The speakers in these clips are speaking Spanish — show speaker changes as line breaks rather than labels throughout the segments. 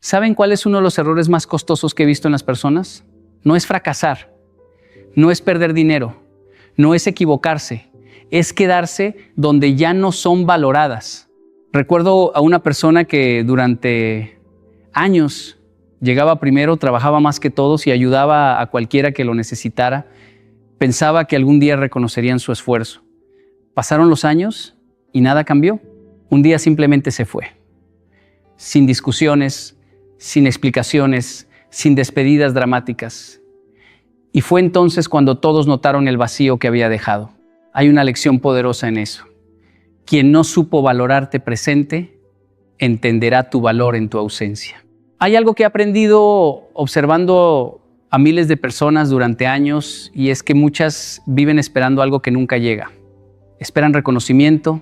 ¿Saben cuál es uno de los errores más costosos que he visto en las personas? No es fracasar, no es perder dinero, no es equivocarse, es quedarse donde ya no son valoradas. Recuerdo a una persona que durante años llegaba primero, trabajaba más que todos y ayudaba a cualquiera que lo necesitara. Pensaba que algún día reconocerían su esfuerzo. Pasaron los años y nada cambió. Un día simplemente se fue. Sin discusiones, sin explicaciones, sin despedidas dramáticas. Y fue entonces cuando todos notaron el vacío que había dejado. Hay una lección poderosa en eso. Quien no supo valorarte presente, entenderá tu valor en tu ausencia. Hay algo que he aprendido observando a miles de personas durante años, y es que muchas viven esperando algo que nunca llega. Esperan reconocimiento,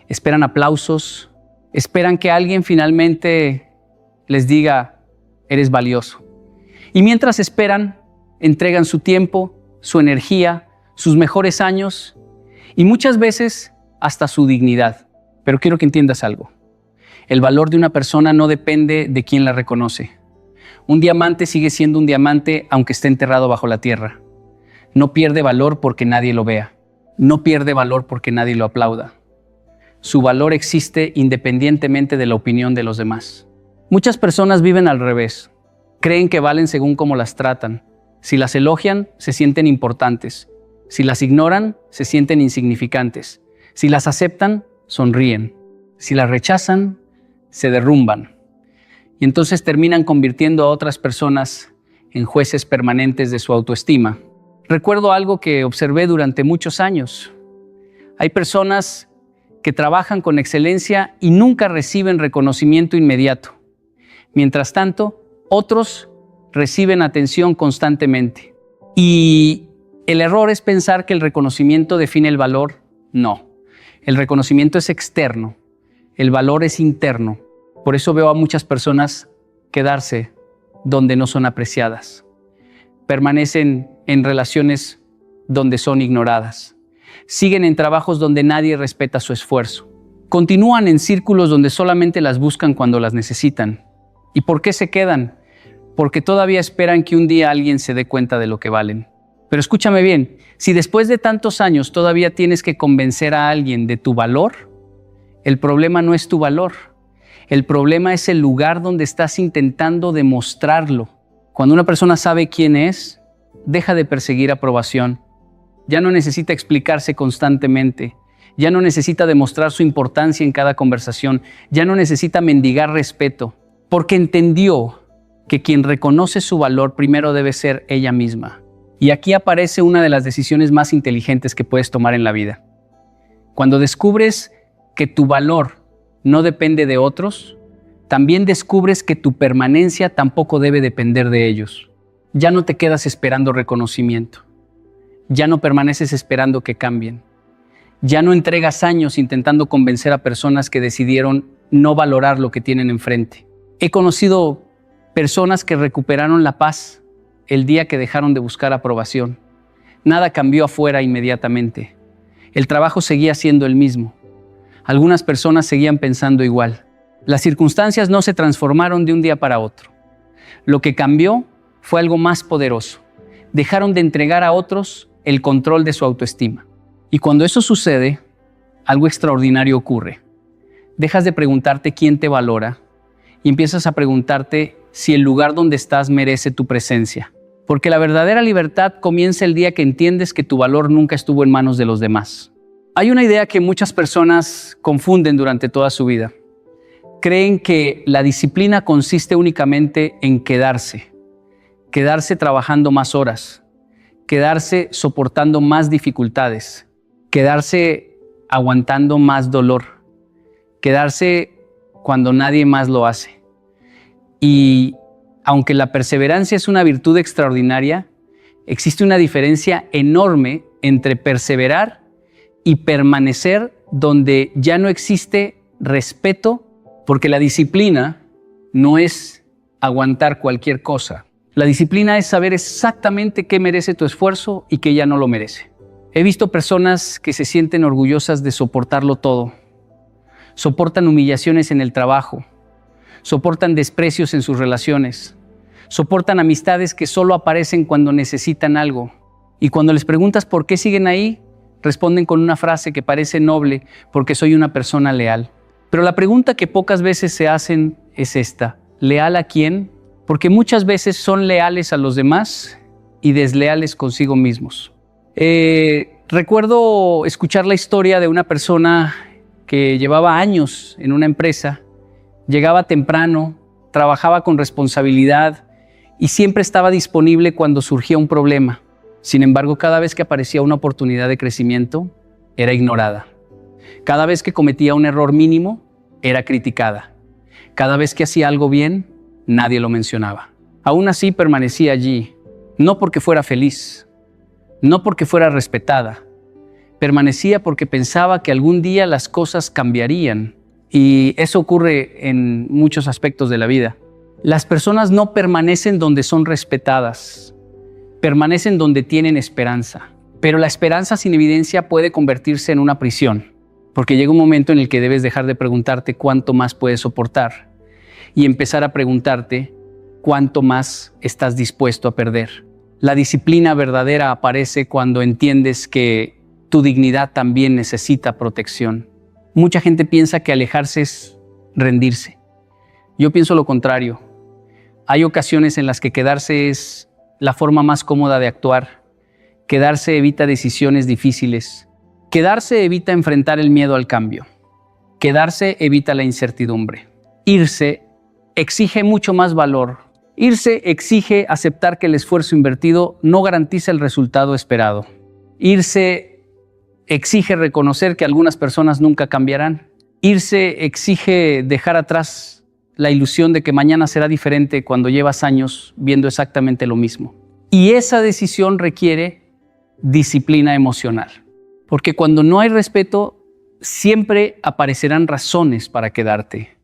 esperan aplausos, esperan que alguien finalmente les diga, eres valioso. Y mientras esperan, entregan su tiempo, su energía, sus mejores años y muchas veces hasta su dignidad. Pero quiero que entiendas algo. El valor de una persona no depende de quién la reconoce. Un diamante sigue siendo un diamante aunque esté enterrado bajo la tierra. No pierde valor porque nadie lo vea. No pierde valor porque nadie lo aplauda. Su valor existe independientemente de la opinión de los demás. Muchas personas viven al revés. Creen que valen según cómo las tratan. Si las elogian, se sienten importantes. Si las ignoran, se sienten insignificantes. Si las aceptan, sonríen. Si las rechazan, se derrumban. Y entonces terminan convirtiendo a otras personas en jueces permanentes de su autoestima. Recuerdo algo que observé durante muchos años. Hay personas que trabajan con excelencia y nunca reciben reconocimiento inmediato. Mientras tanto, otros reciben atención constantemente. Y el error es pensar que el reconocimiento define el valor. No, el reconocimiento es externo, el valor es interno. Por eso veo a muchas personas quedarse donde no son apreciadas. Permanecen en relaciones donde son ignoradas. Siguen en trabajos donde nadie respeta su esfuerzo. Continúan en círculos donde solamente las buscan cuando las necesitan. ¿Y por qué se quedan? Porque todavía esperan que un día alguien se dé cuenta de lo que valen. Pero escúchame bien, si después de tantos años todavía tienes que convencer a alguien de tu valor, el problema no es tu valor. El problema es el lugar donde estás intentando demostrarlo. Cuando una persona sabe quién es, deja de perseguir aprobación. Ya no necesita explicarse constantemente. Ya no necesita demostrar su importancia en cada conversación. Ya no necesita mendigar respeto. Porque entendió que quien reconoce su valor primero debe ser ella misma. Y aquí aparece una de las decisiones más inteligentes que puedes tomar en la vida. Cuando descubres que tu valor no depende de otros, también descubres que tu permanencia tampoco debe depender de ellos. Ya no te quedas esperando reconocimiento. Ya no permaneces esperando que cambien. Ya no entregas años intentando convencer a personas que decidieron no valorar lo que tienen enfrente. He conocido personas que recuperaron la paz el día que dejaron de buscar aprobación. Nada cambió afuera inmediatamente. El trabajo seguía siendo el mismo. Algunas personas seguían pensando igual. Las circunstancias no se transformaron de un día para otro. Lo que cambió fue algo más poderoso. Dejaron de entregar a otros el control de su autoestima. Y cuando eso sucede, algo extraordinario ocurre. Dejas de preguntarte quién te valora y empiezas a preguntarte si el lugar donde estás merece tu presencia. Porque la verdadera libertad comienza el día que entiendes que tu valor nunca estuvo en manos de los demás. Hay una idea que muchas personas confunden durante toda su vida. Creen que la disciplina consiste únicamente en quedarse trabajando más horas, quedarse soportando más dificultades, quedarse aguantando más dolor, quedarse cuando nadie más lo hace. Y aunque la perseverancia es una virtud extraordinaria, existe una diferencia enorme entre perseverar y permanecer donde ya no existe respeto, porque la disciplina no es aguantar cualquier cosa. La disciplina es saber exactamente qué merece tu esfuerzo y qué ya no lo merece. He visto personas que se sienten orgullosas de soportarlo todo. Soportan humillaciones en el trabajo. soportan desprecios en sus relaciones, soportan amistades que solo aparecen cuando necesitan algo. Y cuando les preguntas por qué siguen ahí, responden con una frase que parece noble: porque soy una persona leal. Pero la pregunta que pocas veces se hacen es esta: ¿leal a quién? Porque muchas veces son leales a los demás y desleales consigo mismos. Recuerdo escuchar la historia de una persona que llevaba años en una empresa, llegaba temprano, trabajaba con responsabilidad y siempre estaba disponible cuando surgía un problema. Sin embargo, cada vez que aparecía una oportunidad de crecimiento, era ignorada. Cada vez que cometía un error mínimo, era criticada. Cada vez que hacía algo bien, nadie lo mencionaba. Aún así, permanecía allí, no porque fuera feliz, no porque fuera respetada. Permanecía porque pensaba que algún día las cosas cambiarían. Y eso ocurre en muchos aspectos de la vida. Las personas no permanecen donde son respetadas, permanecen donde tienen esperanza. Pero la esperanza sin evidencia puede convertirse en una prisión, porque llega un momento en el que debes dejar de preguntarte cuánto más puedes soportar y empezar a preguntarte cuánto más estás dispuesto a perder. La disciplina verdadera aparece cuando entiendes que tu dignidad también necesita protección. Mucha gente piensa que alejarse es rendirse. Yo pienso lo contrario. Hay ocasiones en las que quedarse es la forma más cómoda de actuar. Quedarse evita decisiones difíciles. Quedarse evita enfrentar el miedo al cambio. Quedarse evita la incertidumbre. Irse exige mucho más valor. Irse exige aceptar que el esfuerzo invertido no garantiza el resultado esperado. Irse exige reconocer que algunas personas nunca cambiarán. Irse exige dejar atrás la ilusión de que mañana será diferente cuando llevas años viendo exactamente lo mismo. Y esa decisión requiere disciplina emocional. Porque cuando no hay respeto, siempre aparecerán razones para quedarte.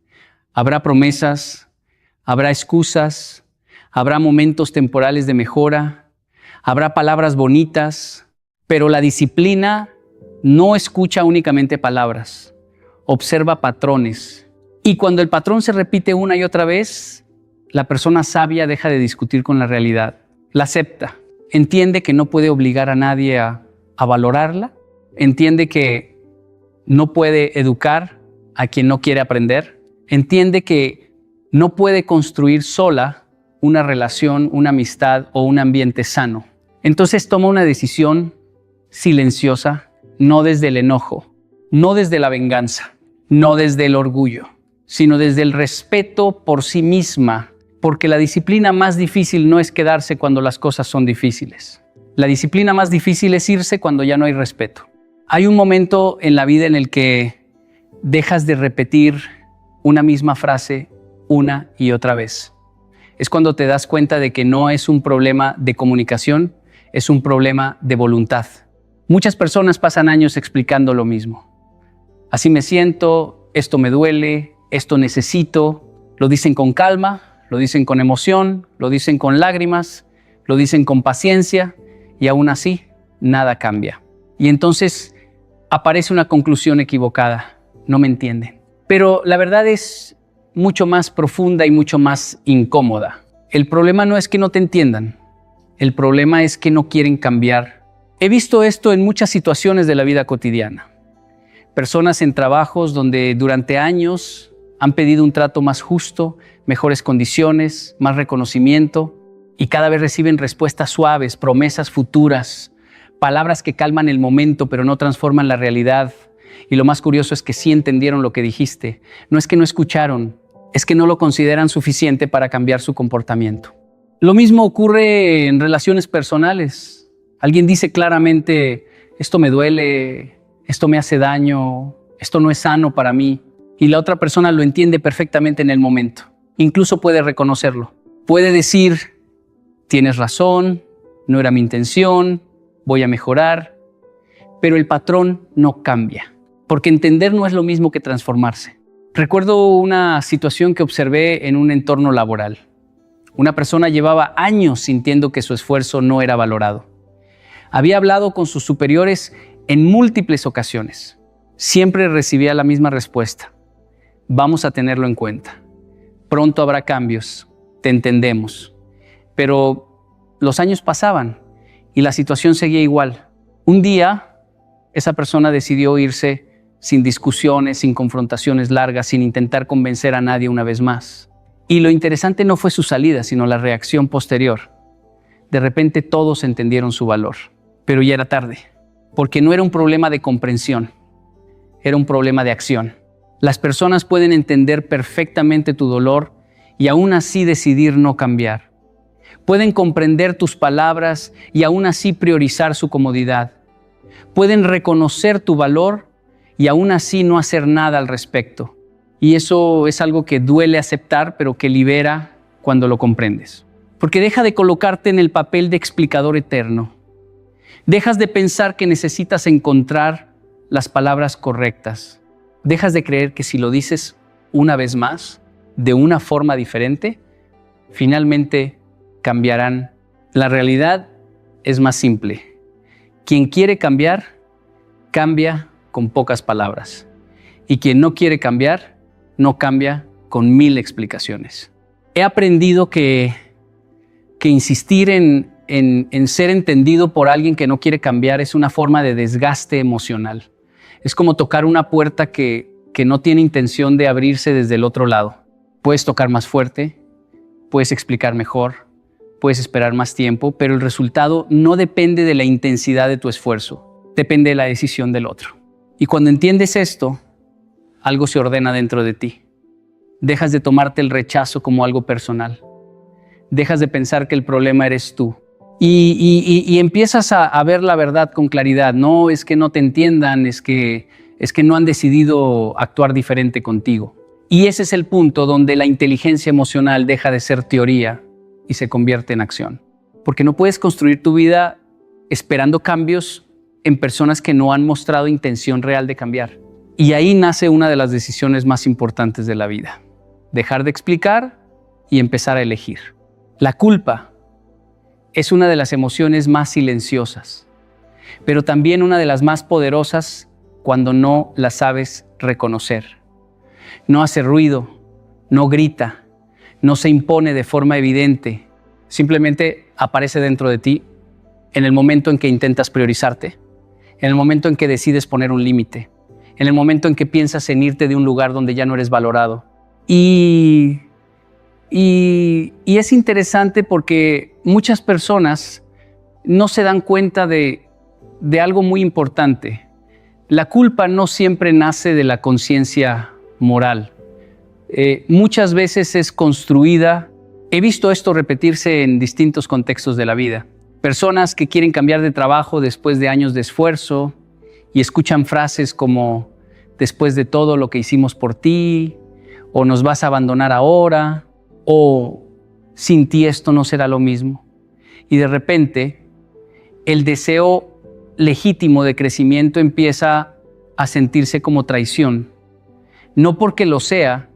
Habrá promesas, habrá excusas, habrá momentos temporales de mejora, habrá palabras bonitas, pero la disciplina no escucha únicamente palabras, observa patrones. Y cuando el patrón se repite una y otra vez, la persona sabia deja de discutir con la realidad, la acepta, entiende que no puede obligar a nadie a valorarla, entiende que no puede educar a quien no quiere aprender, entiende que no puede construir sola una relación, una amistad o un ambiente sano. Entonces toma una decisión silenciosa, no desde el enojo, no desde la venganza, no desde el orgullo, sino desde el respeto por sí misma, porque la disciplina más difícil no es quedarse cuando las cosas son difíciles. La disciplina más difícil es irse cuando ya no hay respeto. Hay un momento en la vida en el que dejas de repetir una misma frase una y otra vez. Es cuando te das cuenta de que no es un problema de comunicación, es un problema de voluntad. Muchas personas pasan años explicando lo mismo. Así me siento, esto me duele, esto necesito. Lo dicen con calma, lo dicen con emoción, lo dicen con lágrimas, lo dicen con paciencia y aún así nada cambia. Y entonces aparece una conclusión equivocada. No me entienden. Pero la verdad es mucho más profunda y mucho más incómoda. El problema no es que no te entiendan. El problema es que no quieren cambiar. He visto esto en muchas situaciones de la vida cotidiana. Personas en trabajos donde durante años han pedido un trato más justo, mejores condiciones, más reconocimiento y cada vez reciben respuestas suaves, promesas futuras, palabras que calman el momento pero no transforman la realidad. Y lo más curioso es que sí entendieron lo que dijiste. No es que no escucharon, es que no lo consideran suficiente para cambiar su comportamiento. Lo mismo ocurre en relaciones personales. Alguien dice claramente, esto me duele, esto me hace daño, esto no es sano para mí. Y la otra persona lo entiende perfectamente en el momento. Incluso puede reconocerlo. Puede decir, tienes razón, no era mi intención, voy a mejorar. Pero el patrón no cambia, porque entender no es lo mismo que transformarse. Recuerdo una situación que observé en un entorno laboral. Una persona llevaba años sintiendo que su esfuerzo no era valorado. Había hablado con sus superiores en múltiples ocasiones. Siempre recibía la misma respuesta. Vamos a tenerlo en cuenta. pronto habrá cambios, te entendemos. Pero los años pasaban y la situación seguía igual. Un día, esa persona decidió irse sin discusiones, sin confrontaciones largas, sin intentar convencer a nadie una vez más. Y lo interesante no fue su salida, sino la reacción posterior. De repente todos entendieron su valor, pero ya era tarde, porque no era un problema de comprensión, era un problema de acción. Las personas pueden entender perfectamente tu dolor y aún así decidir no cambiar. Pueden comprender tus palabras y aún así priorizar su comodidad. Pueden reconocer tu valor y aún así no hacer nada al respecto. Y eso es algo que duele aceptar, pero que libera cuando lo comprendes. Porque deja de colocarte en el papel de explicador eterno. Dejas de pensar que necesitas encontrar las palabras correctas. Dejas de creer que si lo dices una vez más, de una forma diferente, finalmente cambiarán. La realidad es más simple. Quien quiere cambiar, cambia con pocas palabras. Y quien no quiere cambiar, no cambia con 1000 explicaciones. He aprendido que insistir en ser entendido por alguien que no quiere cambiar es una forma de desgaste emocional. Es como tocar una puerta que no tiene intención de abrirse desde el otro lado. Puedes tocar más fuerte, puedes explicar mejor, puedes esperar más tiempo, pero el resultado no depende de la intensidad de tu esfuerzo, depende de la decisión del otro. Y cuando entiendes esto, algo se ordena dentro de ti. Dejas de tomarte el rechazo como algo personal. Dejas de pensar que el problema eres tú. Y empiezas a ver la verdad con claridad. No es que no te entiendan, es que no han decidido actuar diferente contigo. Y ese es el punto donde la inteligencia emocional deja de ser teoría y se convierte en acción. Porque no puedes construir tu vida esperando cambios en personas que no han mostrado intención real de cambiar. Y ahí nace una de las decisiones más importantes de la vida. Dejar de explicar y empezar a elegir. La culpa es una de las emociones más silenciosas, pero también una de las más poderosas cuando no la sabes reconocer. No hace ruido, no grita, no se impone de forma evidente, simplemente aparece dentro de ti en el momento en que intentas priorizarte, en el momento en que decides poner un límite, en el momento en que piensas en irte de un lugar donde ya no eres valorado. Y es interesante porque muchas personas no se dan cuenta de algo muy importante. La culpa no siempre nace de la conciencia moral. Muchas veces es construida. He visto esto repetirse en distintos contextos de la vida. Personas que quieren cambiar de trabajo después de años de esfuerzo y escuchan frases como después de todo lo que hicimos por ti, o nos vas a abandonar ahora, o sin ti esto no será lo mismo. Y de repente, el deseo legítimo de crecimiento empieza a sentirse como traición. No porque lo sea,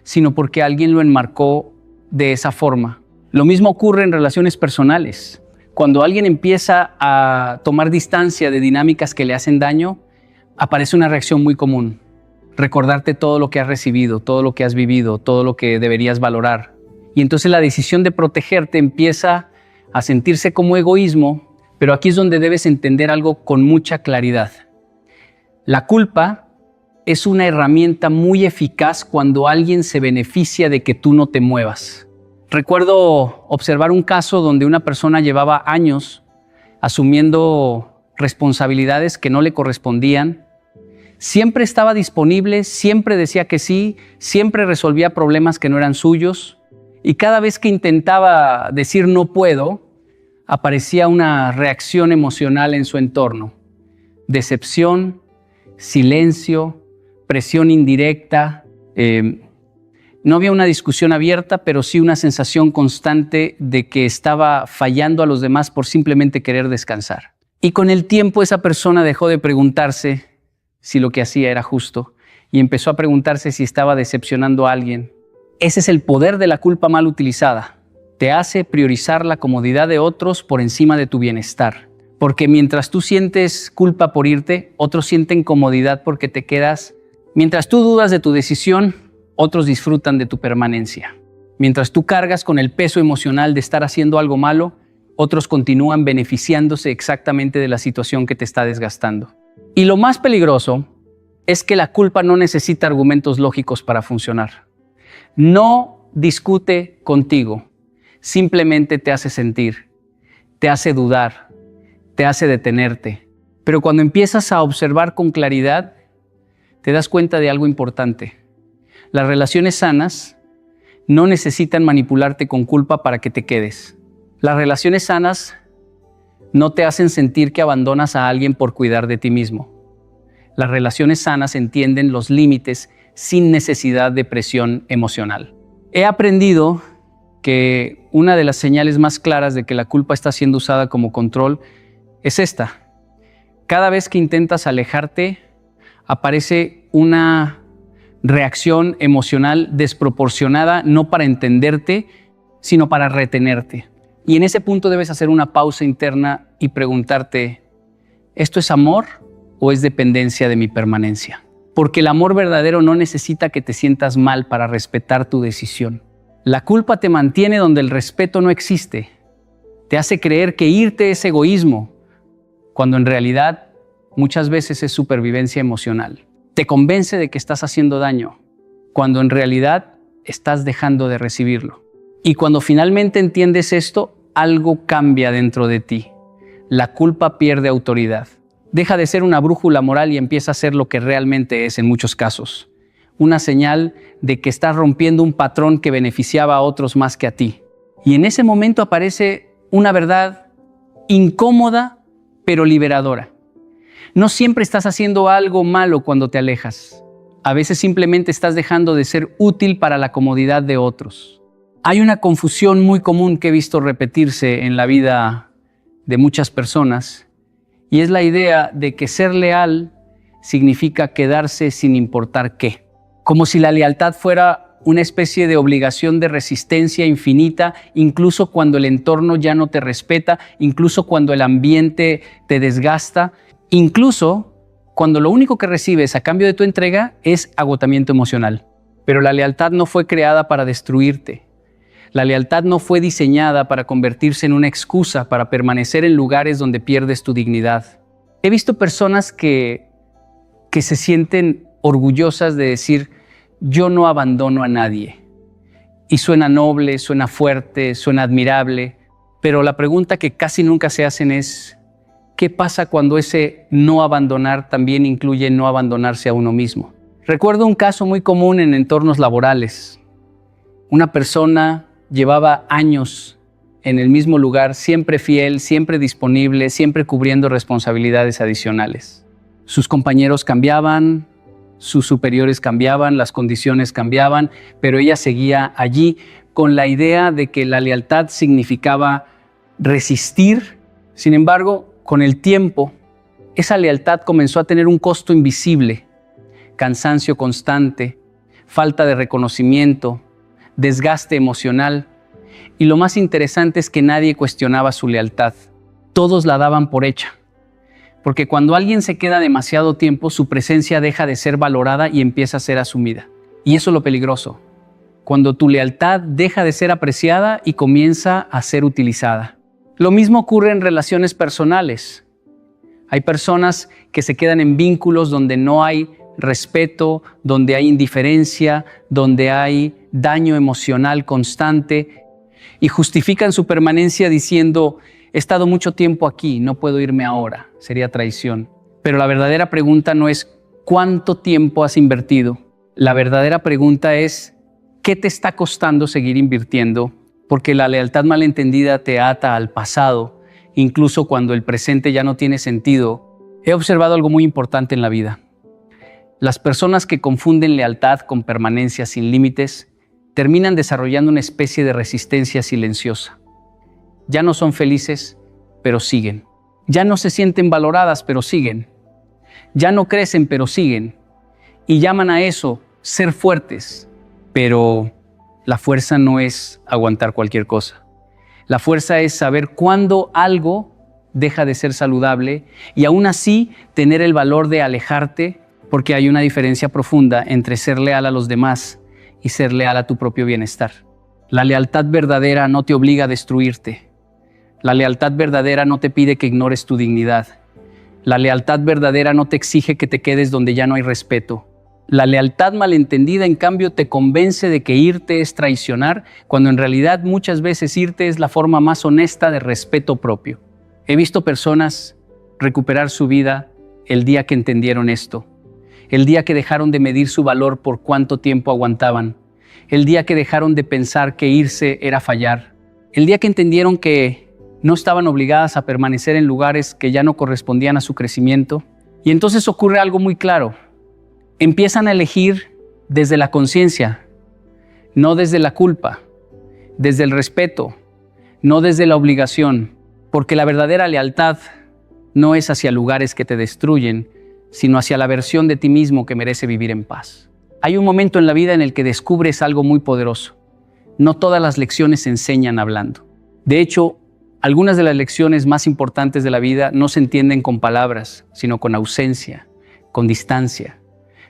sino porque alguien lo enmarcó de esa forma. Lo mismo ocurre en relaciones personales. Cuando alguien empieza a tomar distancia de dinámicas que le hacen daño, aparece una reacción muy común. Recordarte todo lo que has recibido, todo lo que has vivido, todo lo que deberías valorar. Y entonces la decisión de protegerte empieza a sentirse como egoísmo, pero aquí es donde debes entender algo con mucha claridad. La culpa es una herramienta muy eficaz cuando alguien se beneficia de que tú no te muevas. Recuerdo observar un caso donde una persona llevaba años asumiendo responsabilidades que no le correspondían. Siempre estaba disponible, siempre decía que sí, siempre resolvía problemas que no eran suyos. Y cada vez que intentaba decir no puedo, aparecía una reacción emocional en su entorno. Decepción, silencio, presión indirecta. No había una discusión abierta, pero sí una sensación constante de que estaba fallando a los demás por simplemente querer descansar. Y con el tiempo esa persona dejó de preguntarse si lo que hacía era justo y empezó a preguntarse si estaba decepcionando a alguien. Ese es el poder de la culpa mal utilizada. Te hace priorizar la comodidad de otros por encima de tu bienestar. Porque mientras tú sientes culpa por irte, otros sienten comodidad porque te quedas. Mientras tú dudas de tu decisión, otros disfrutan de tu permanencia. Mientras tú cargas con el peso emocional de estar haciendo algo malo, otros continúan beneficiándose exactamente de la situación que te está desgastando. Y lo más peligroso es que la culpa no necesita argumentos lógicos para funcionar. No discute contigo, simplemente te hace sentir, te hace dudar, te hace detenerte. Pero cuando empiezas a observar con claridad, te das cuenta de algo importante. Las relaciones sanas no necesitan manipularte con culpa para que te quedes. Las relaciones sanas no te hacen sentir que abandonas a alguien por cuidar de ti mismo. Las relaciones sanas entienden los límites sin necesidad de presión emocional. He aprendido que una de las señales más claras de que la culpa está siendo usada como control es esta. Cada vez que intentas alejarte, aparece una reacción emocional desproporcionada, no para entenderte, sino para retenerte. Y en ese punto debes hacer una pausa interna y preguntarte, ¿esto es amor o es dependencia de mi permanencia? Porque el amor verdadero no necesita que te sientas mal para respetar tu decisión. La culpa te mantiene donde el respeto no existe. Te hace creer que irte es egoísmo, cuando en realidad muchas veces es supervivencia emocional. Te convence de que estás haciendo daño, cuando en realidad estás dejando de recibirlo. Y cuando finalmente entiendes esto, algo cambia dentro de ti. La culpa pierde autoridad. Deja de ser una brújula moral y empieza a ser lo que realmente es en muchos casos. Una señal de que estás rompiendo un patrón que beneficiaba a otros más que a ti. Y en ese momento aparece una verdad incómoda, pero liberadora. No siempre estás haciendo algo malo cuando te alejas. A veces simplemente estás dejando de ser útil para la comodidad de otros. Hay una confusión muy común que he visto repetirse en la vida de muchas personas, y es la idea de que ser leal significa quedarse sin importar qué. Como si la lealtad fuera una especie de obligación de resistencia infinita, incluso cuando el entorno ya no te respeta, incluso cuando el ambiente te desgasta, incluso cuando lo único que recibes a cambio de tu entrega es agotamiento emocional. Pero la lealtad no fue creada para destruirte. La lealtad no fue diseñada para convertirse en una excusa para permanecer en lugares donde pierdes tu dignidad. He visto personas que se sienten orgullosas de decir, yo no abandono a nadie. Y suena noble, suena fuerte, suena admirable, pero la pregunta que casi nunca se hacen es, ¿qué pasa cuando ese no abandonar también incluye no abandonarse a uno mismo? Recuerdo un caso muy común en entornos laborales. Una persona llevaba años en el mismo lugar, siempre fiel, siempre disponible, siempre cubriendo responsabilidades adicionales. Sus compañeros cambiaban, sus superiores cambiaban, las condiciones cambiaban, pero ella seguía allí con la idea de que la lealtad significaba resistir. Sin embargo, con el tiempo, esa lealtad comenzó a tener un costo invisible: cansancio constante, falta de reconocimiento, desgaste emocional. Y lo más interesante es que nadie cuestionaba su lealtad. Todos la daban por hecha. Porque cuando alguien se queda demasiado tiempo, su presencia deja de ser valorada y empieza a ser asumida. Y eso es lo peligroso. Cuando tu lealtad deja de ser apreciada y comienza a ser utilizada. Lo mismo ocurre en relaciones personales. Hay personas que se quedan en vínculos donde no hay respeto, donde hay indiferencia, donde hay daño emocional constante, y justifican su permanencia diciendo, he estado mucho tiempo aquí, no puedo irme ahora, sería traición. Pero la verdadera pregunta no es ¿cuánto tiempo has invertido? La verdadera pregunta es ¿qué te está costando seguir invirtiendo? Porque la lealtad malentendida te ata al pasado, incluso cuando el presente ya no tiene sentido. He observado algo muy importante en la vida. Las personas que confunden lealtad con permanencia sin límites terminan desarrollando una especie de resistencia silenciosa. Ya no son felices, pero siguen. Ya no se sienten valoradas, pero siguen. Ya no crecen, pero siguen. Y llaman a eso ser fuertes. Pero la fuerza no es aguantar cualquier cosa. La fuerza es saber cuándo algo deja de ser saludable y aún así tener el valor de alejarte, porque hay una diferencia profunda entre ser leal a los demás y ser leal a tu propio bienestar. La lealtad verdadera no te obliga a destruirte. La lealtad verdadera no te pide que ignores tu dignidad. La lealtad verdadera no te exige que te quedes donde ya no hay respeto. La lealtad malentendida, en cambio, te convence de que irte es traicionar, cuando en realidad muchas veces irte es la forma más honesta de respeto propio. He visto personas recuperar su vida el día que entendieron esto, el día que dejaron de medir su valor por cuánto tiempo aguantaban, el día que dejaron de pensar que irse era fallar, el día que entendieron que no estaban obligadas a permanecer en lugares que ya no correspondían a su crecimiento. Y entonces ocurre algo muy claro. Empiezan a elegir desde la conciencia, no desde la culpa, desde el respeto, no desde la obligación, porque la verdadera lealtad no es hacia lugares que te destruyen, sino hacia la versión de ti mismo que merece vivir en paz. Hay un momento en la vida en el que descubres algo muy poderoso. No todas las lecciones se enseñan hablando. De hecho, algunas de las lecciones más importantes de la vida no se entienden con palabras, sino con ausencia, con distancia,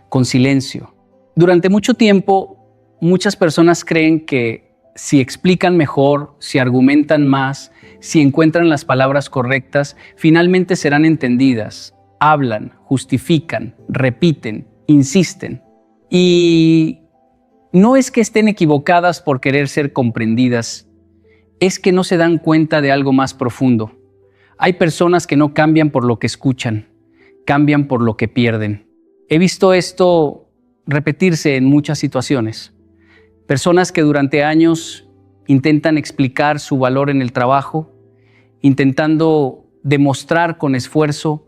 con silencio. Durante mucho tiempo, muchas personas creen que si explican mejor, si argumentan más, si encuentran las palabras correctas, finalmente serán entendidas. Hablan, justifican, repiten, insisten. Y no es que estén equivocadas por querer ser comprendidas, es que no se dan cuenta de algo más profundo. Hay personas que no cambian por lo que escuchan, cambian por lo que pierden. He visto esto repetirse en muchas situaciones. Personas que durante años intentan explicar su valor en el trabajo, intentando demostrar con esfuerzo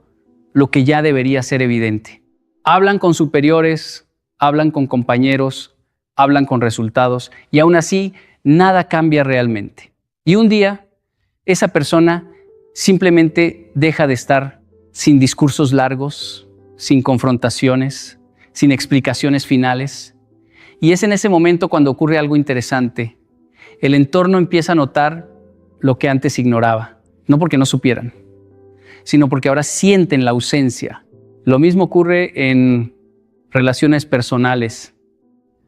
lo que ya debería ser evidente. Hablan con superiores, hablan con compañeros, hablan con resultados y aún así nada cambia realmente. Y un día, esa persona simplemente deja de estar sin discursos largos, sin confrontaciones, sin explicaciones finales. Y es en ese momento cuando ocurre algo interesante. El entorno empieza a notar lo que antes ignoraba, no porque no supieran, sino porque ahora sienten la ausencia. Lo mismo ocurre en relaciones personales.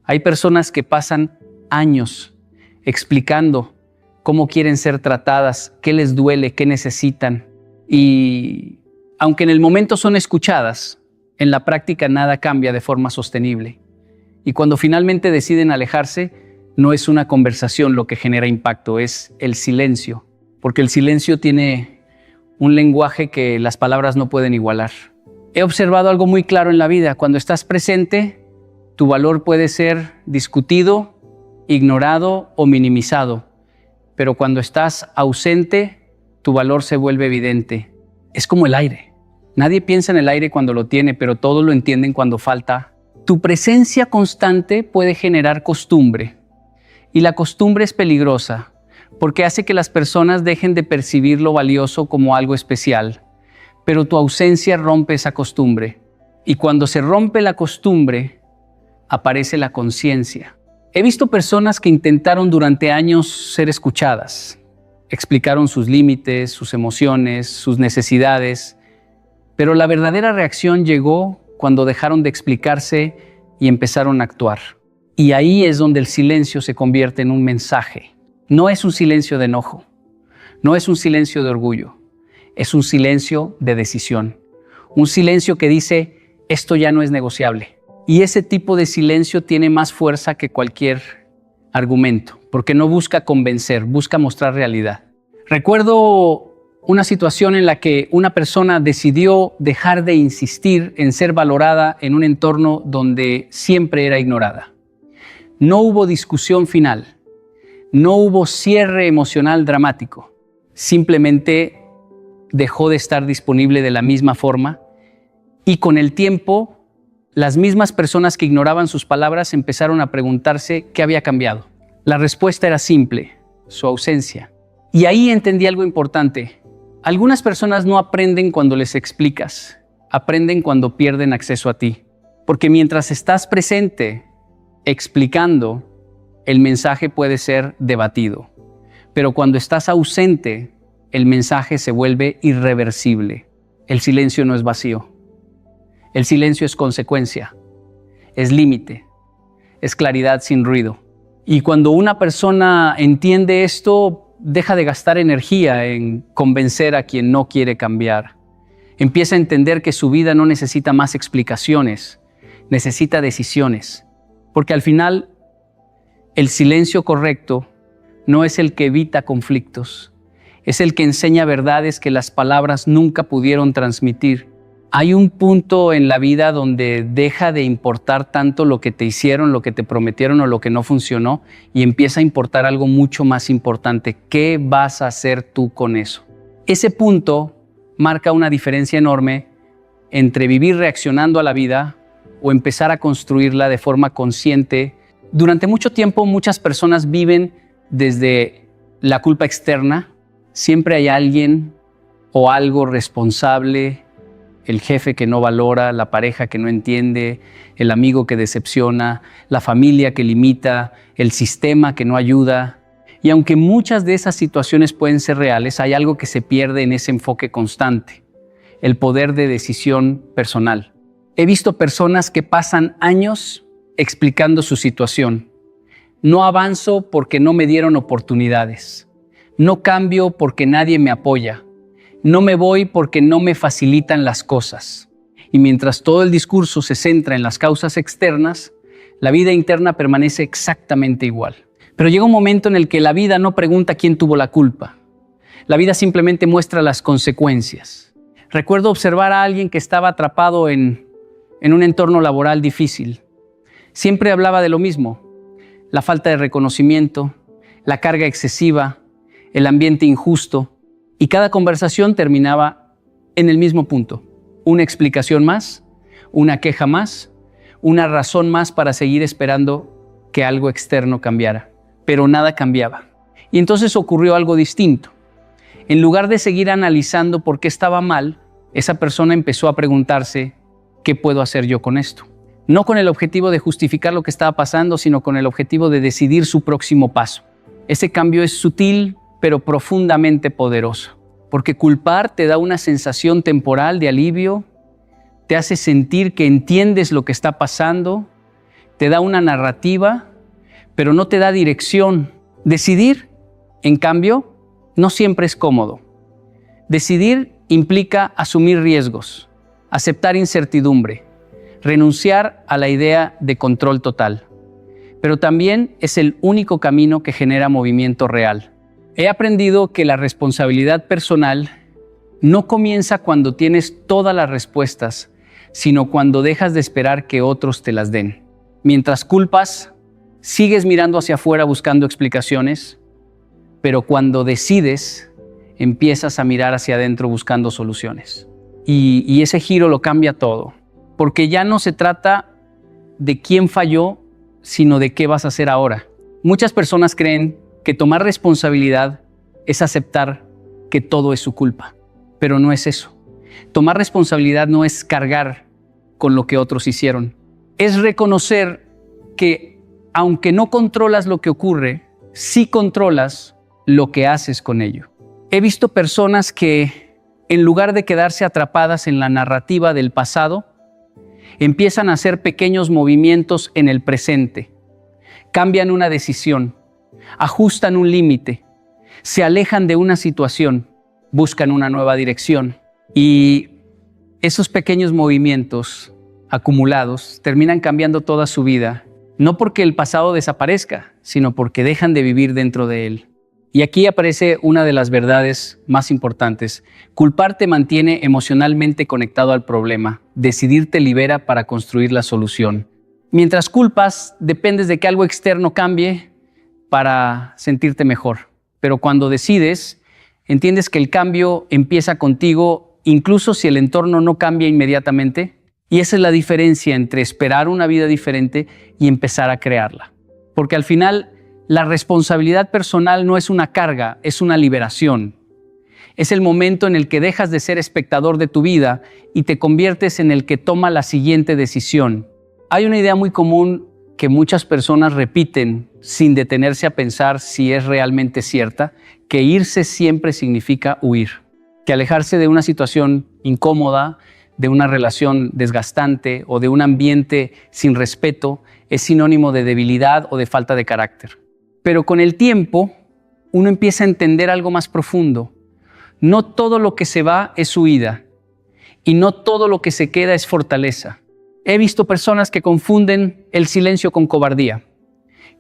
Hay personas que pasan años explicando cómo quieren ser tratadas, qué les duele, qué necesitan. Y aunque en el momento son escuchadas, en la práctica nada cambia de forma sostenible. Y cuando finalmente deciden alejarse, no es una conversación lo que genera impacto, es el silencio. Porque el silencio tiene un lenguaje que las palabras no pueden igualar. He observado algo muy claro en la vida. Cuando estás presente, tu valor puede ser discutido, ignorado o minimizado. Pero cuando estás ausente, tu valor se vuelve evidente. Es como el aire. Nadie piensa en el aire cuando lo tiene, pero todos lo entienden cuando falta. Tu presencia constante puede generar costumbre. Y la costumbre es peligrosa, porque hace que las personas dejen de percibir lo valioso como algo especial. Pero tu ausencia rompe esa costumbre. Y cuando se rompe la costumbre, aparece la conciencia. He visto personas que intentaron durante años ser escuchadas. Explicaron sus límites, sus emociones, sus necesidades. Pero la verdadera reacción llegó cuando dejaron de explicarse y empezaron a actuar. Y ahí es donde el silencio se convierte en un mensaje. No es un silencio de enojo, no es un silencio de orgullo, es un silencio de decisión. Un silencio que dice, esto ya no es negociable. Y ese tipo de silencio tiene más fuerza que cualquier argumento, porque no busca convencer, busca mostrar realidad. Recuerdo una situación en la que una persona decidió dejar de insistir en ser valorada en un entorno donde siempre era ignorada. No hubo discusión final, no hubo cierre emocional dramático, simplemente dejó de estar disponible de la misma forma y con el tiempo las mismas personas que ignoraban sus palabras empezaron a preguntarse qué había cambiado. La respuesta era simple, su ausencia. Y ahí entendí algo importante. Algunas personas no aprenden cuando les explicas, aprenden cuando pierden acceso a ti. Porque mientras estás presente, explicando, el mensaje puede ser debatido. Pero cuando estás ausente, el mensaje se vuelve irreversible. El silencio no es vacío. El silencio es consecuencia, es límite, es claridad sin ruido. Y cuando una persona entiende esto, deja de gastar energía en convencer a quien no quiere cambiar. Empieza a entender que su vida no necesita más explicaciones, necesita decisiones. Porque al final, el silencio correcto no es el que evita conflictos, es el que enseña verdades que las palabras nunca pudieron transmitir. Hay un punto en la vida donde deja de importar tanto lo que te hicieron, lo que te prometieron o lo que no funcionó y empieza a importar algo mucho más importante. ¿Qué vas a hacer tú con eso? Ese punto marca una diferencia enorme entre vivir reaccionando a la vida o empezar a construirla de forma consciente. Durante mucho tiempo muchas personas viven desde la culpa externa. Siempre hay alguien o algo responsable, el jefe que no valora, la pareja que no entiende, el amigo que decepciona, la familia que limita, el sistema que no ayuda. Y aunque muchas de esas situaciones pueden ser reales, hay algo que se pierde en ese enfoque constante, el poder de decisión personal. He visto personas que pasan años explicando su situación. No avanzo porque no me dieron oportunidades. No cambio porque nadie me apoya. No me voy porque no me facilitan las cosas. Y mientras todo el discurso se centra en las causas externas, la vida interna permanece exactamente igual. Pero llega un momento en el que la vida no pregunta quién tuvo la culpa. La vida simplemente muestra las consecuencias. Recuerdo observar a alguien que estaba atrapado en un entorno laboral difícil. Siempre hablaba de lo mismo: la falta de reconocimiento, la carga excesiva, el ambiente injusto. Y cada conversación terminaba en el mismo punto. Una explicación más, una queja más, una razón más para seguir esperando que algo externo cambiara. Pero nada cambiaba. Y entonces ocurrió algo distinto. En lugar de seguir analizando por qué estaba mal, esa persona empezó a preguntarse: ¿qué puedo hacer yo con esto? No con el objetivo de justificar lo que estaba pasando, sino con el objetivo de decidir su próximo paso. Ese cambio es sutil, pero profundamente poderoso. Porque culpar te da una sensación temporal de alivio, te hace sentir que entiendes lo que está pasando, te da una narrativa, pero no te da dirección. Decidir, en cambio, no siempre es cómodo. Decidir implica asumir riesgos, aceptar incertidumbre, renunciar a la idea de control total. Pero también es el único camino que genera movimiento real. He aprendido que la responsabilidad personal no comienza cuando tienes todas las respuestas, sino cuando dejas de esperar que otros te las den. Mientras culpas, sigues mirando hacia afuera buscando explicaciones, pero cuando decides, empiezas a mirar hacia adentro buscando soluciones. Y ese giro lo cambia todo, porque ya no se trata de quién falló, sino de qué vas a hacer ahora. Muchas personas creen que tomar responsabilidad es aceptar que todo es su culpa, pero no es eso. Tomar responsabilidad no es cargar con lo que otros hicieron. Es reconocer que aunque no controlas lo que ocurre, sí controlas lo que haces con ello. He visto personas que, en lugar de quedarse atrapadas en la narrativa del pasado, empiezan a hacer pequeños movimientos en el presente. Cambian una decisión, ajustan un límite, se alejan de una situación, buscan una nueva dirección. Y esos pequeños movimientos acumulados terminan cambiando toda su vida, no porque el pasado desaparezca, sino porque dejan de vivir dentro de él. Y aquí aparece una de las verdades más importantes. Culpar te mantiene emocionalmente conectado al problema. Decidir te libera para construir la solución. Mientras culpas, dependes de que algo externo cambie para sentirte mejor. Pero cuando decides, entiendes que el cambio empieza contigo, incluso si el entorno no cambia inmediatamente. Y esa es la diferencia entre esperar una vida diferente y empezar a crearla. Porque al final, la responsabilidad personal no es una carga, es una liberación. Es el momento en el que dejas de ser espectador de tu vida y te conviertes en el que toma la siguiente decisión. Hay una idea muy común que muchas personas repiten sin detenerse a pensar si es realmente cierta, que irse siempre significa huir, que alejarse de una situación incómoda de una relación desgastante o de un ambiente sin respeto es sinónimo de debilidad o de falta de carácter. Pero con el tiempo, uno empieza a entender algo más profundo. No todo lo que se va es huida y no todo lo que se queda es fortaleza. He visto personas que confunden el silencio con cobardía.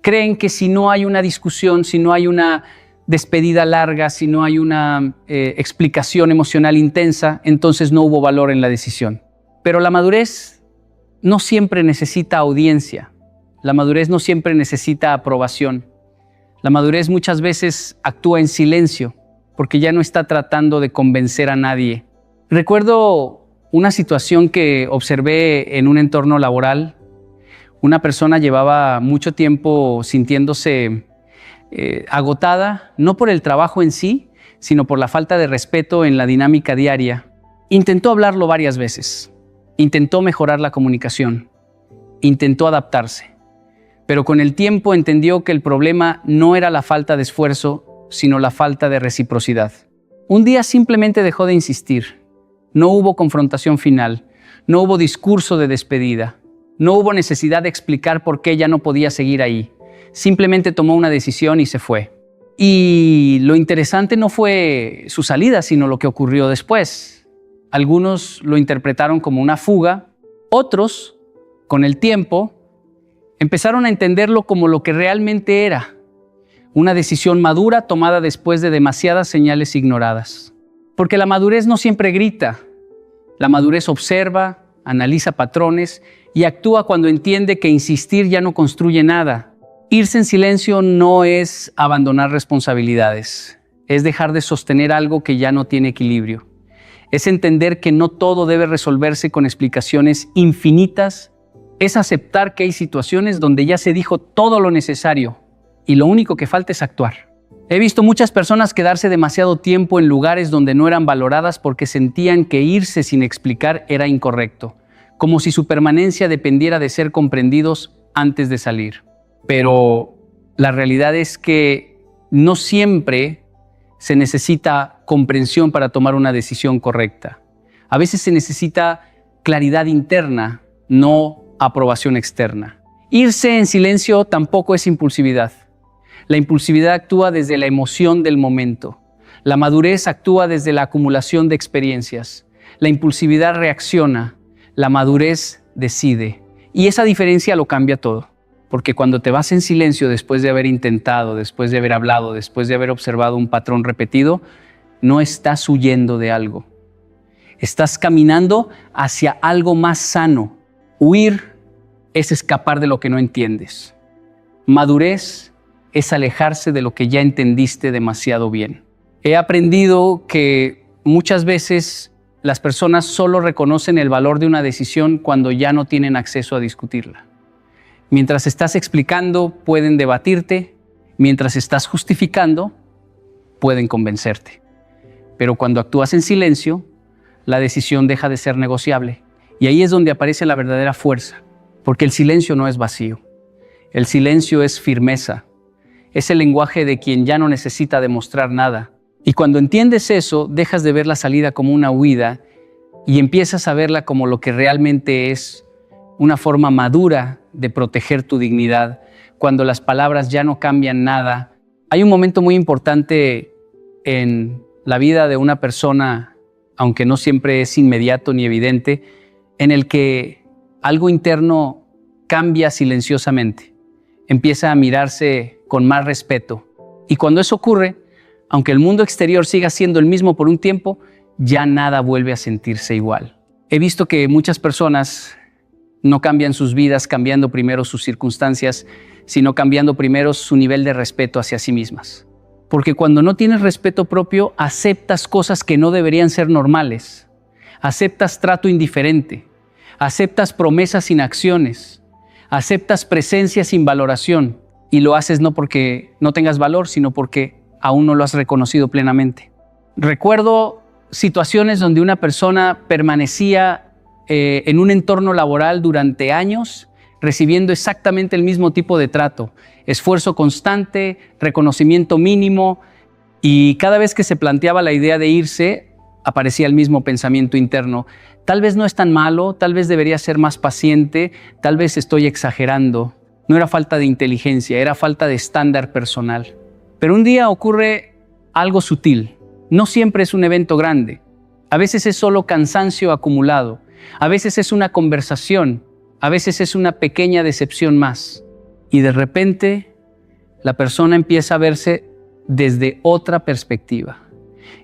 Creen que si no hay una discusión, si no hay una despedida larga, si no hay una explicación emocional intensa, entonces no hubo valor en la decisión. Pero la madurez no siempre necesita audiencia. La madurez no siempre necesita aprobación. La madurez muchas veces actúa en silencio porque ya no está tratando de convencer a nadie. Recuerdo una situación que observé en un entorno laboral. Una persona llevaba mucho tiempo sintiéndose agotada, no por el trabajo en sí, sino por la falta de respeto en la dinámica diaria. Intentó hablarlo varias veces, intentó mejorar la comunicación, intentó adaptarse, pero con el tiempo entendió que el problema no era la falta de esfuerzo, sino la falta de reciprocidad. Un día simplemente dejó de insistir. No hubo confrontación final, no hubo discurso de despedida, no hubo necesidad de explicar por qué ya no podía seguir ahí. Simplemente tomó una decisión y se fue. Y lo interesante no fue su salida, sino lo que ocurrió después. Algunos lo interpretaron como una fuga, otros, con el tiempo, empezaron a entenderlo como lo que realmente era, una decisión madura tomada después de demasiadas señales ignoradas. Porque la madurez no siempre grita, la madurez observa, analiza patrones y actúa cuando entiende que insistir ya no construye nada. Irse en silencio no es abandonar responsabilidades, es dejar de sostener algo que ya no tiene equilibrio. Es entender que no todo debe resolverse con explicaciones infinitas, es aceptar que hay situaciones donde ya se dijo todo lo necesario y lo único que falta es actuar. He visto muchas personas quedarse demasiado tiempo en lugares donde no eran valoradas porque sentían que irse sin explicar era incorrecto, como si su permanencia dependiera de ser comprendidos antes de salir. Pero la realidad es que no siempre se necesita comprensión para tomar una decisión correcta. A veces se necesita claridad interna, no aprobación externa. Irse en silencio tampoco es impulsividad. La impulsividad actúa desde la emoción del momento. La madurez actúa desde la acumulación de experiencias. La impulsividad reacciona, la madurez decide. Y esa diferencia lo cambia todo. Porque cuando te vas en silencio después de haber intentado, después de haber hablado, después de haber observado un patrón repetido, no estás huyendo de algo. Estás caminando hacia algo más sano. Huir es escapar de lo que no entiendes. Madurez es alejarse de lo que ya entendiste demasiado bien. He aprendido que muchas veces las personas solo reconocen el valor de una decisión cuando ya no tienen acceso a discutirla. Mientras estás explicando, pueden debatirte. Mientras estás justificando, pueden convencerte. Pero cuando actúas en silencio, la decisión deja de ser negociable. Y ahí es donde aparece la verdadera fuerza. Porque el silencio no es vacío. El silencio es firmeza. Es el lenguaje de quien ya no necesita demostrar nada. Y cuando entiendes eso, dejas de ver la salida como una huida y empiezas a verla como lo que realmente es, una forma madura de proteger tu dignidad, cuando las palabras ya no cambian nada. Hay un momento muy importante en la vida de una persona, aunque no siempre es inmediato ni evidente, en el que algo interno cambia silenciosamente. Empieza a mirarse con más respeto. Y cuando eso ocurre, aunque el mundo exterior siga siendo el mismo por un tiempo, ya nada vuelve a sentirse igual. He visto que muchas personas no cambian sus vidas cambiando primero sus circunstancias, sino cambiando primero su nivel de respeto hacia sí mismas. Porque cuando no tienes respeto propio, aceptas cosas que no deberían ser normales. Aceptas trato indiferente. Aceptas promesas sin acciones. Aceptas presencia sin valoración. Y lo haces no porque no tengas valor, sino porque aún no lo has reconocido plenamente. Recuerdo situaciones donde una persona permanecía en un entorno laboral durante años, recibiendo exactamente el mismo tipo de trato, esfuerzo constante, reconocimiento mínimo, y cada vez que se planteaba la idea de irse, aparecía el mismo pensamiento interno. Tal vez no es tan malo, tal vez debería ser más paciente, tal vez estoy exagerando. No era falta de inteligencia, era falta de estándar personal. Pero un día ocurre algo sutil. No siempre es un evento grande. A veces es solo cansancio acumulado. A veces es una conversación. A veces es una pequeña decepción más. Y de repente, la persona empieza a verse desde otra perspectiva.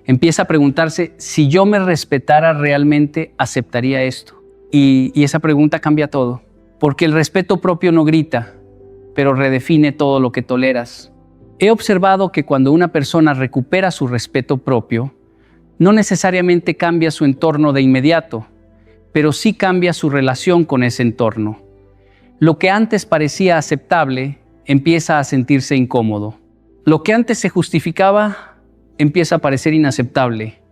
Empieza a preguntarse, si yo me respetara realmente, ¿aceptaría esto? Y esa pregunta cambia todo. Porque el respeto propio no grita, pero redefine todo lo que toleras. He observado que cuando una persona recupera su respeto propio, no necesariamente cambia su entorno de inmediato, pero sí cambia su relación con ese entorno. Lo que antes parecía aceptable empieza a sentirse incómodo. Lo que antes se justificaba empieza a parecer inaceptable.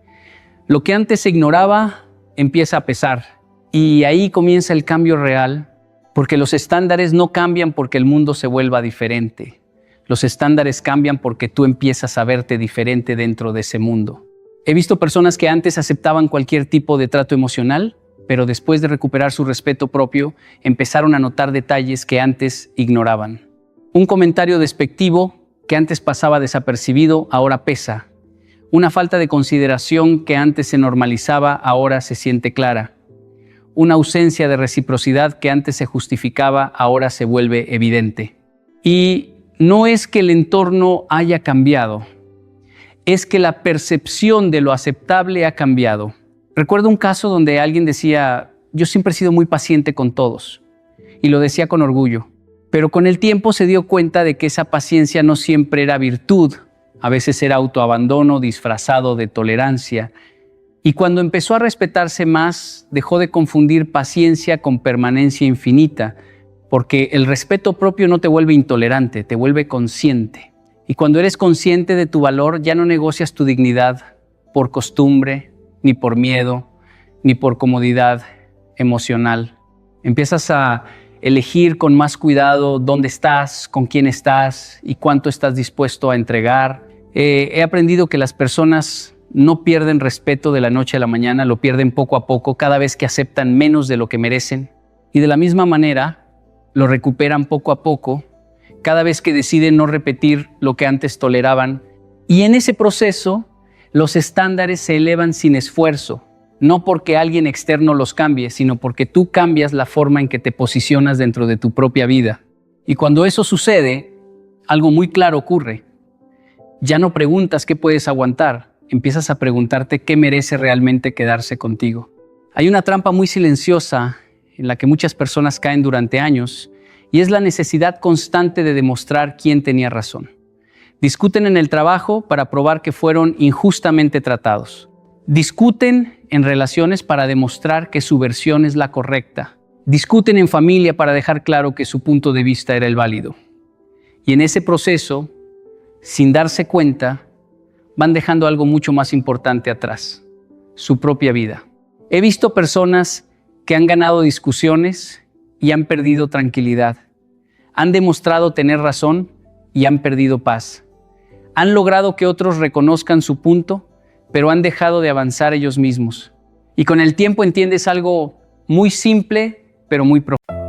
Lo que antes se ignoraba empieza a pesar. Y ahí comienza el cambio real, porque los estándares no cambian porque el mundo se vuelva diferente. Los estándares cambian porque tú empiezas a verte diferente dentro de ese mundo. He visto personas que antes aceptaban cualquier tipo de trato emocional, pero después de recuperar su respeto propio, empezaron a notar detalles que antes ignoraban. Un comentario despectivo que antes pasaba desapercibido, ahora pesa. Una falta de consideración que antes se normalizaba, ahora se siente clara. Una ausencia de reciprocidad que antes se justificaba, ahora se vuelve evidente. Y no es que el entorno haya cambiado, es que la percepción de lo aceptable ha cambiado. Recuerdo un caso donde alguien decía, yo siempre he sido muy paciente con todos, y lo decía con orgullo, pero con el tiempo se dio cuenta de que esa paciencia no siempre era virtud, a veces era autoabandono disfrazado de tolerancia, y cuando empezó a respetarse más, dejó de confundir paciencia con permanencia infinita, porque el respeto propio no te vuelve intolerante, te vuelve consciente. Y cuando eres consciente de tu valor, ya no negocias tu dignidad por costumbre, ni por miedo, ni por comodidad emocional. Empiezas a elegir con más cuidado dónde estás, con quién estás y cuánto estás dispuesto a entregar. He aprendido que las personas no pierden respeto de la noche a la mañana, lo pierden poco a poco, cada vez que aceptan menos de lo que merecen. Y de la misma manera, lo recuperan poco a poco, cada vez que deciden no repetir lo que antes toleraban. Y en ese proceso, los estándares se elevan sin esfuerzo, no porque alguien externo los cambie, sino porque tú cambias la forma en que te posicionas dentro de tu propia vida. Y cuando eso sucede, algo muy claro ocurre. Ya no preguntas qué puedes aguantar, empiezas a preguntarte qué merece realmente quedarse contigo. Hay una trampa muy silenciosa en la que muchas personas caen durante años, y es la necesidad constante de demostrar quién tenía razón. Discuten en el trabajo para probar que fueron injustamente tratados. Discuten en relaciones para demostrar que su versión es la correcta. Discuten en familia para dejar claro que su punto de vista era el válido. Y en ese proceso, sin darse cuenta, van dejando algo mucho más importante atrás, su propia vida. He visto personas que han ganado discusiones y han perdido tranquilidad. Han demostrado tener razón y han perdido paz. Han logrado que otros reconozcan su punto, pero han dejado de avanzar ellos mismos. Y con el tiempo entiendes algo muy simple, pero muy profundo.